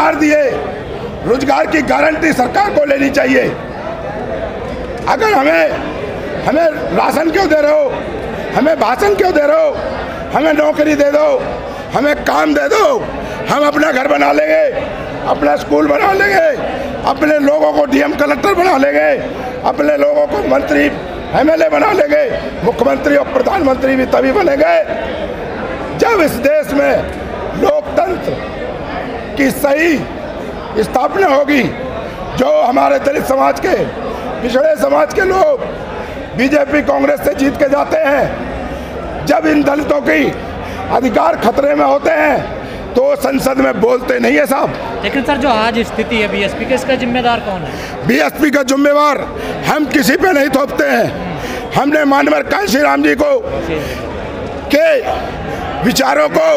रोजगार दिए, रोजगार की गारंटी सरकार को लेनी चाहिए। अगर हमें राशन क्यों दे रहे हो, हमें भाषण क्यों दे रहे हो, हमें नौकरी दे दो, हमें काम दे दो, हम अपना घर बना लेंगे, अपना स्कूल बना लेंगे, अपने लोगों को डीएम कलेक्टर बना लेंगे, अपने लोगों को मंत्री एमएलए बना लेंगे। मुख्यमंत्री और प्रधानमंत्री भी तभी बनेंगे जब इस देश में लोकतंत्र की सही स्थापना होगी। जो हमारे दलित समाज के, पिछड़े समाज के लोग बीजेपी कांग्रेस से जीत के जाते हैं, जब इन दलितों की अधिकार खतरे में होते हैं तो संसद में बोलते नहीं है साहब। लेकिन सर जो आज स्थिति है बीएसपी के, इसका जिम्मेदार कौन है? बीएसपी का जिम्मेवार हम किसी पे नहीं थोपते हैं। हमने मानवर कांशीराम जी को के विचारों को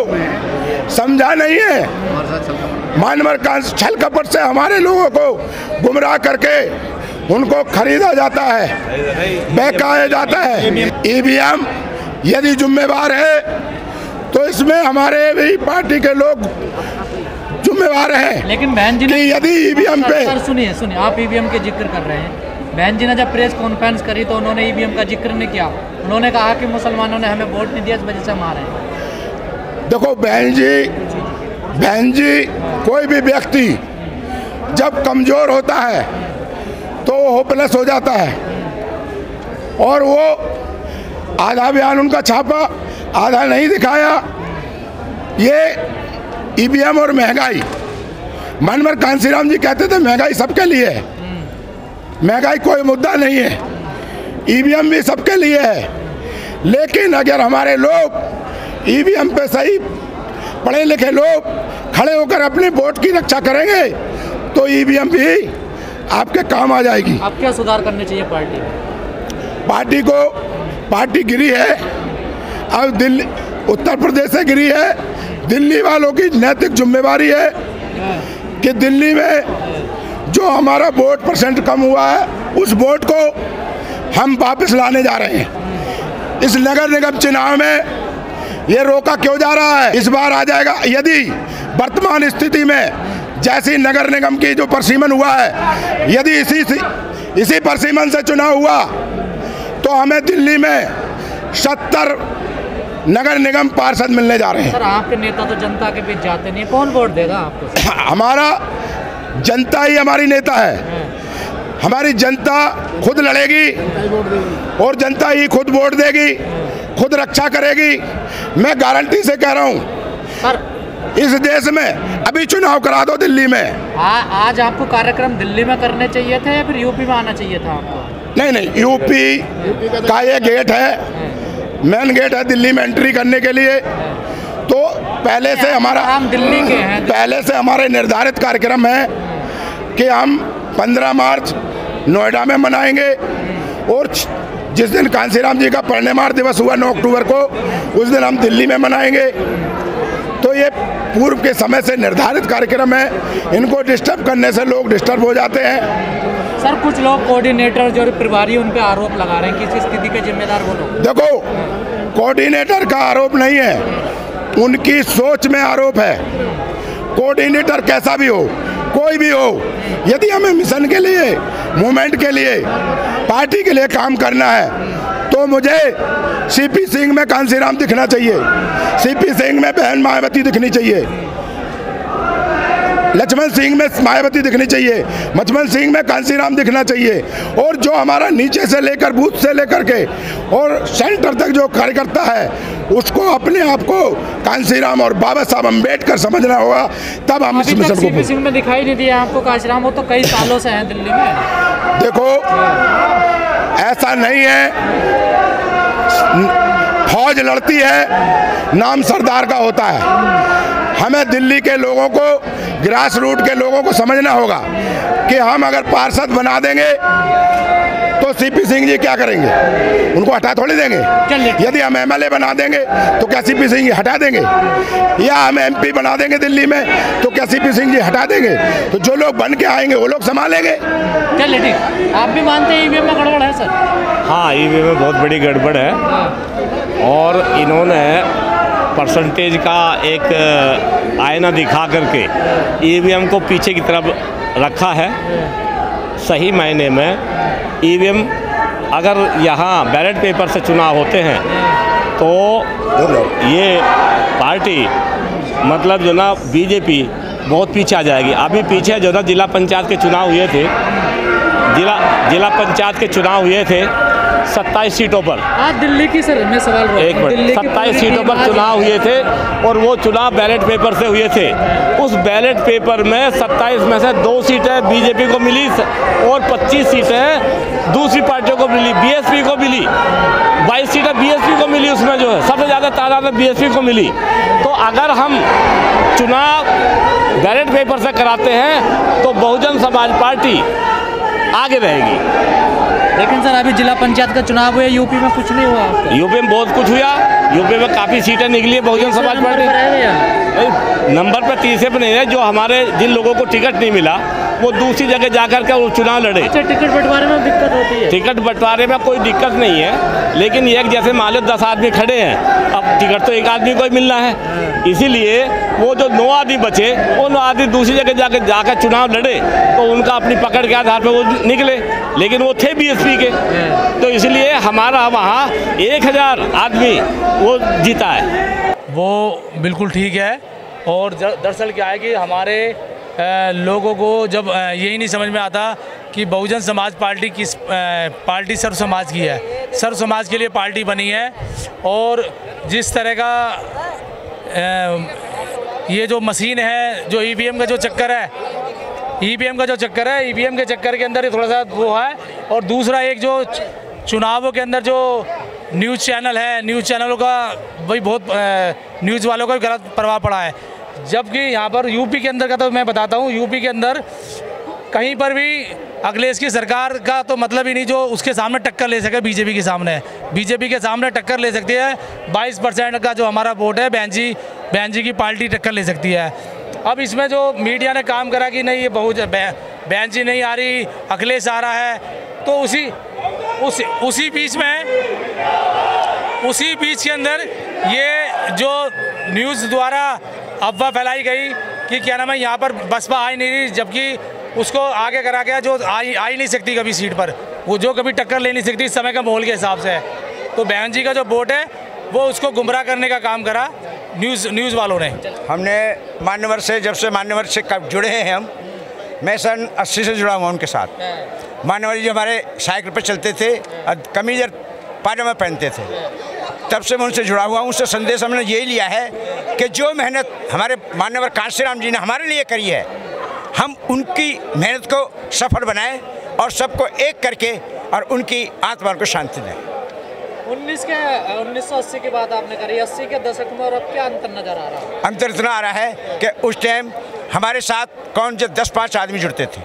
समझा नहीं है। मानवर छल कपट से हमारे लोगों को गुमराह करके उनको खरीदा जाता है, बहकाया जाता है। ईवीएम यदि जिम्मेवार है तो इसमें हमारे भी पार्टी के लोग जिम्मेवार हैं। लेकिन बहन जी ने यदि ईवीएम पे सुनिए आप ईवीएम के जिक्र कर रहे हैं। बहन जी ने जब प्रेस कॉन्फ्रेंस करी तो उन्होंने ईवीएम का जिक्र नहीं किया। उन्होंने कहा कि मुसलमानों ने हमें वोट नहीं दिया, इस वजह से हम आ रहे हैं। देखो बहन जी कोई भी व्यक्ति जब कमजोर होता है तो होपलेस हो जाता है, और वो आधा बयान उनका छापा, आधा नहीं दिखाया। ये ईवीएम और महंगाई, मानवर कांशीराम जी कहते थे महंगाई सबके लिए है, महंगाई कोई मुद्दा नहीं है, ईवीएम भी सबके लिए है। लेकिन अगर हमारे लोग ईवीएम पे सही पढ़े लिखे लोग खड़े होकर अपने वोट की रक्षा करेंगे तो ईवीएम भी आपके काम आ जाएगी। अब क्या सुधार करने चाहिए पार्टी गिरी है, अब दिल्ली उत्तर प्रदेश से गिरी है। दिल्ली वालों की नैतिक जिम्मेवारी है कि दिल्ली में जो हमारा वोट परसेंट कम हुआ है उस वोट को हम वापस लाने जा रहे हैं। इस नगर निगम चुनाव में ये रोका क्यों जा रहा है? इस बार आ जाएगा। यदि वर्तमान स्थिति में जैसी नगर निगम की जो परसीमन हुआ है, यदि इसी परसीमन से चुनाव हुआ तो हमें दिल्ली में 70 नगर निगम पार्षद मिलने जा रहे हैं। सर आपके नेता तो जनता के बीच जाते नहीं, कौन वोट देगा आपको? हमारा जनता ही हमारी नेता है। हमारी जनता खुद लड़ेगी और जनता ही खुद वोट देगी, खुद रक्षा करेगी। मैं गारंटी से कह रहा हूँ सर, इस देश में अभी चुनाव करा दो दिल्ली में। आज आपको कार्यक्रम दिल्ली में करने चाहिए थे या फिर यूपी में आना चाहिए था आपको? नहीं, यूपी का ये गेट है, मेन गेट है दिल्ली में एंट्री करने के लिए। तो पहले से हम दिल्ली के हैं, पहले से हमारे निर्धारित कार्यक्रम है कि हम 15 मार्च नोएडा में मनाएंगे, और जिस दिन कांशीराम जी का परिनिर्वाण दिवस हुआ 9 अक्टूबर को, उस दिन हम दिल्ली में मनाएंगे। तो ये पूर्व के समय से निर्धारित कार्यक्रम है, इनको डिस्टर्ब करने से लोग डिस्टर्ब हो जाते हैं। सर कुछ लोग कोऑर्डिनेटर जो प्रभारी उन पे आरोप लगा रहे हैं कि इस स्थिति के जिम्मेदार वो लोग। देखो, कोऑर्डिनेटर का आरोप नहीं है, उनकी सोच में आरोप है। कोऑर्डिनेटर कैसा भी हो, कोई भी हो, यदि हमें मिशन के लिए, मूवमेंट के लिए, पार्टी के लिए काम करना है तो मुझे सीपी सिंह में कांशीराम दिखना चाहिए, सीपी सिंह में बहन मायावती दिखनी चाहिए, लक्ष्मण सिंह में मायावती दिखनी चाहिए, मचमन सिंह में कांशीराम दिखना चाहिए। और जो हमारा नीचे से लेकर बूथ से लेकर के और सेंटर तक जो कार्यकर्ता है उसको अपने आप को कांशीराम और बाबा साहब अम्बेडकर समझना होगा, तब हम इस मिशन को। सीपी सिंह में दिखाई नहीं दिया आपको कांशीराम, वो तो कई सालों से हैं दिल्ली में। देखो ऐसा नहीं है, फौज लड़ती है, नाम सरदार का होता है। हमें दिल्ली के लोगों को, ग्रास रूट के लोगों को समझना होगा कि हम अगर पार्षद बना देंगे तो सीपी सिंह जी क्या करेंगे? उनको हटा थोड़ी देंगे। यदि हम एमएलए बना देंगे तो क्या सीपी सिंह जी हटा देंगे? या हम एमपी बना देंगे दिल्ली में तो क्या सीपी सिंह जी हटा देंगे? तो जो लोग बन के आएंगे वो लोग संभालेंगे। चलिए ठीक, आप भी मानते हैं ईवीएम में गड़बड़ है सर? हाँ, ईवीएम में बहुत बड़ी गड़बड़ है, और इन्होंने परसेंटेज का एक आईना दिखा करके ईवीएम को पीछे की तरफ रखा है। सही मायने में ईवीएम अगर यहाँ बैलेट पेपर से चुनाव होते हैं तो ये पार्टी मतलब जो ना बीजेपी बहुत पीछे आ जाएगी। अभी पीछे जो ना जिला पंचायत के चुनाव हुए थे, जिला पंचायत के चुनाव हुए थे 27 सीटों पर। आज दिल्ली की सर मैं सवाल एक मिनट, 27 सीटों पर चुनाव हुए थे और वो चुनाव बैलेट पेपर से हुए थे। उस बैलेट पेपर में 27 में से 2 सीटें बीजेपी को मिली और 25 सीटें दूसरी पार्टियों को मिली, बीएसपी को मिली। 22 सीटें बीएसपी को मिली, उसमें जो है सबसे ज़्यादा तादाद में बीएसपी को मिली। तो अगर हम चुनाव बैलेट पेपर से कराते हैं तो बहुजन समाज पार्टी आगे रहेगी। लेकिन सर अभी जिला पंचायत का चुनाव हुआ, यूपी में कुछ नहीं हुआ आपका? यूपी में बहुत कुछ हुआ, यूपी में काफ़ी सीटें निकली है बहुजन समाज पार्टी नंबर पर, तीसरे पर नहीं है। जो हमारे जिन लोगों को टिकट नहीं मिला वो दूसरी जगह जाकर के वो चुनाव लड़े। अच्छा, टिकट बंटवारे में दिक्कत होती है? टिकट बंटवारे में कोई दिक्कत नहीं है, लेकिन एक जैसे मान लो 10 आदमी खड़े हैं, अब टिकट तो एक आदमी को ही मिलना है। इसीलिए वो जो 9 आदमी बचे वो 9 आदमी दूसरी जगह जाकर चुनाव लड़े तो उनका अपनी पकड़ के आधार पर वो निकले, लेकिन वो थे बीएसपी के। तो इसलिए हमारा वहाँ 1000 आदमी वो जीता है। वो बिल्कुल ठीक है। और दरअसल क्या है कि हमारे लोगों को जब यही नहीं समझ में आता कि बहुजन समाज पार्टी किस पार्टी सर्व समाज की है, सर्व समाज के लिए पार्टी बनी है। और जिस तरह का ये जो मशीन है, जो ईवीएम का जो चक्कर है, ईवीएम के चक्कर के अंदर ही थोड़ा सा वो है। और दूसरा एक जो चुनावों के अंदर जो न्यूज़ चैनल है, न्यूज़ चैनलों का वही बहुत न्यूज़ वालों का भी गलत प्रभाव पड़ा है। जबकि यहाँ पर यूपी के अंदर का तो मैं बताता हूँ, यूपी के अंदर कहीं पर भी अखिलेश की सरकार का तो मतलब ही नहीं जो उसके सामने टक्कर ले सके। बीजेपी के सामने टक्कर ले सकती है। 22% का जो हमारा वोट है बहन जी की पार्टी टक्कर ले सकती है। अब इसमें जो मीडिया ने काम करा कि नहीं ये बहन जी नहीं आ रही, अखिलेश आ रहा है, तो उसी बीच के अंदर ये जो न्यूज़ द्वारा अफवाह फैलाई गई कि क्या नाम है यहाँ पर बसपा आ ही नहीं रही, जबकि उसको आगे करा गया जो आ ही नहीं सकती कभी सीट पर, वो जो कभी टक्कर ले नहीं सकती इस समय का माहौल के हिसाब से। तो बहन जी का जो वोट है वो उसको गुमराह करने का काम करा न्यूज़ वालों ने। हमने मान्यवर से जब से मान्यवर से जुड़े हैं मैं सन 80 से जुड़ा हुआ उनके साथ। मान्यवर जी हमारे साइकिल पर चलते थे और कमीज और पायजामा पहनते थे, तब से मैं उनसे जुड़ा हुआ हूँ। उससे संदेश हमने यही लिया है कि जो मेहनत हमारे मान्यवर कांशीराम जी ने हमारे लिए करी है, हम उनकी मेहनत को सफल बनाएं और सबको एक करके और उनकी आत्मा को शांति दें। 1980 की बात आपने करी, 80 के दशक में और अब क्या अंतर नज़र आ रहा है? अंतर इतना आ रहा है कि उस टाइम हमारे साथ कौन जो 10-5 आदमी जुड़ते थे।